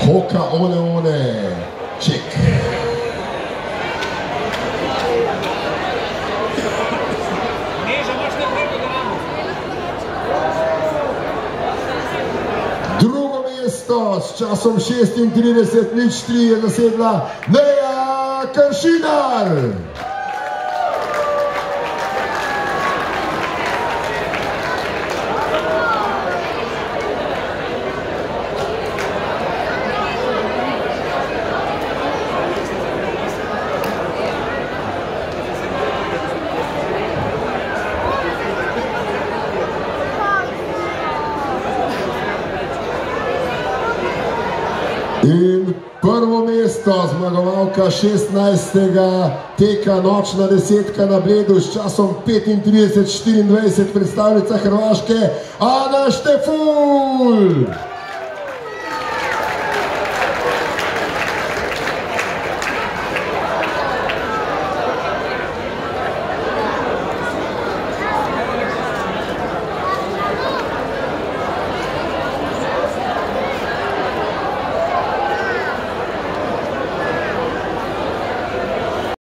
Hoka One, ček. Drugo mesto s časom 36:03 je zasedla Neja Kršinar. In prvo mesto, zmagovalka 16. teka Nočna desetka na Bledu s časom 35:24, predstavnica Hrvaške Ana Štefulj.